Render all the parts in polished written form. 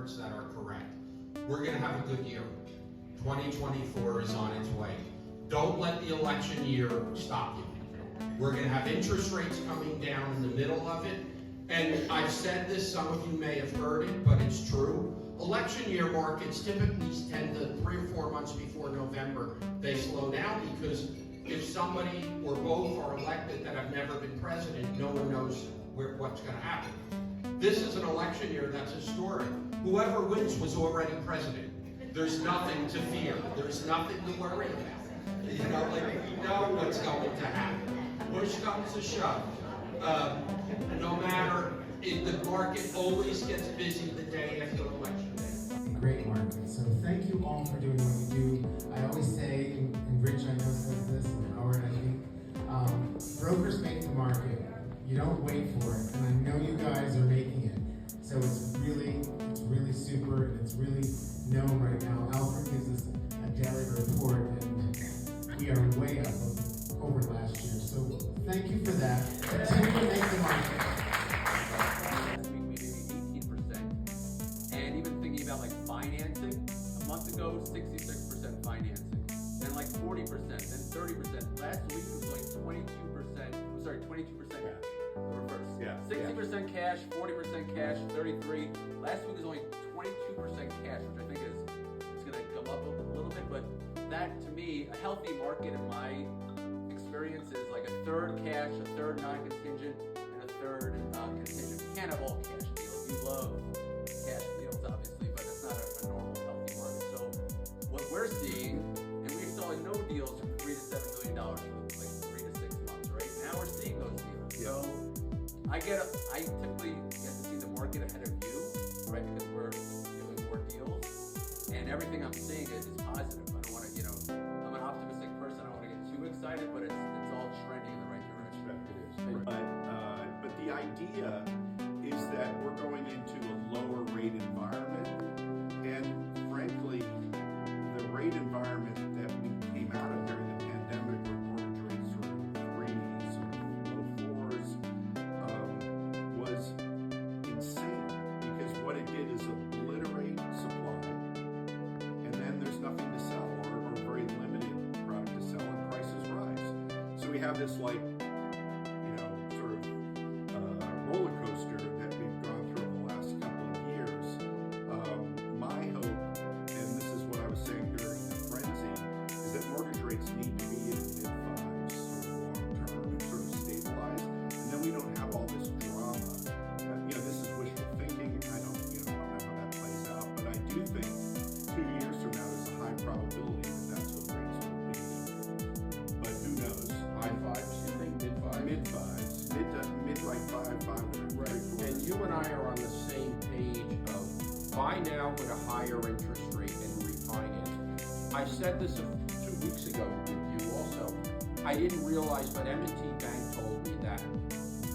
words that are correct. We're going to have a good year. 2024 is on its way. Don't let the election year stop you. We're going to have interest rates coming down in the middle of it. And I've said this, some of you may have heard it, but it's true. Election year markets typically tend to 3 or 4 months before November, they slow down, because if somebody or both are elected that have never been president, no one knows what's going to happen. This is an election year that's historic. Whoever wins was already president. There's nothing to fear. There's nothing to worry about. You know, like, we know what's going to happen. Push comes to shove. No matter if the market always gets busy the day after election day. Great market. So thank you all for doing what you do. I always say, and Rich I know says this, and Howard I think, brokers make the market. You don't wait for it, and I know you guys are making it. So it's really super, and it's really known right now. Alfred gives us a daily report, and we are way up over last year. So thank you for that. Continue to make the market. Last week we made 18%. And even thinking about like financing, a month ago 66% financing, then like 40%, then 30%. Last week it was like 22%. I'm sorry, 22%. Yeah. The reverse. Yeah. 60% cash, 40% cash, 33. Last week was only 22% cash, which I think is going to come up a little bit. But that, to me, a healthy market in my experience is like a third cash, a third non-contingent, and a third contingent. You can't have all cash deals. You love cash deals, obviously, but it's not a normal healthy market. So what we're seeing, and we saw no deals from $3 to $7 million for like 3 to 6 months, right? Now we're seeing those deals. So I typically get to see the market ahead of you, right? Because we're doing more deals, and everything I'm seeing is positive. I don't want to, I'm an optimistic person. I don't want to get too excited, but it's all trending in the right direction. But the idea is that we're going into a lower rate environment, and frankly, the rate environment that we came out of during the pandemic, where mortgage rates were in the 3s or low 4s, was insane, because what it did is obliterate supply, and then there's nothing to sell, or very limited product to sell, and prices rise. So we have this like, sort of roller coaster that we've gone through over the last couple of years. My hope, and this is what I was saying during the frenzy, is that mortgage rates need to be in the mid-5s sort of long term and sort of stabilize, and then we don't have all this drama. This is wishful thinking. I don't know how that plays out, but I do think 2 years from now there's a high probability that that's what rates will be. But who knows? High 5s, you think? Mid-5s? Mid-5s. Mid like 5. Right. And you and I are on the same page of buy now with a higher interest rate and refinance. I said this 2 weeks ago with you also. I didn't realize, but M&T Bank told me that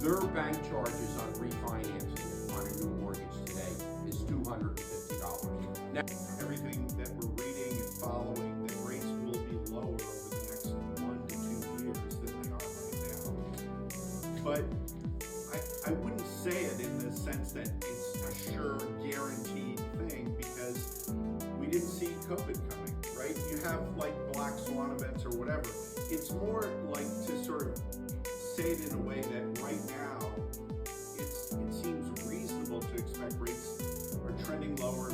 their bank charges on refinancing on a new mortgage today is $250. Now, Everything that we're reading and following, that rates will be lower over the next 1 to 2 years than they are right now. But I wouldn't say it in the sense that it's a sure, guaranteed thing, because we didn't see COVID coming, right? You have like black swan events or whatever. It's more like to sort of say it in a way that right now it seems reasonable to expect rates are trending lower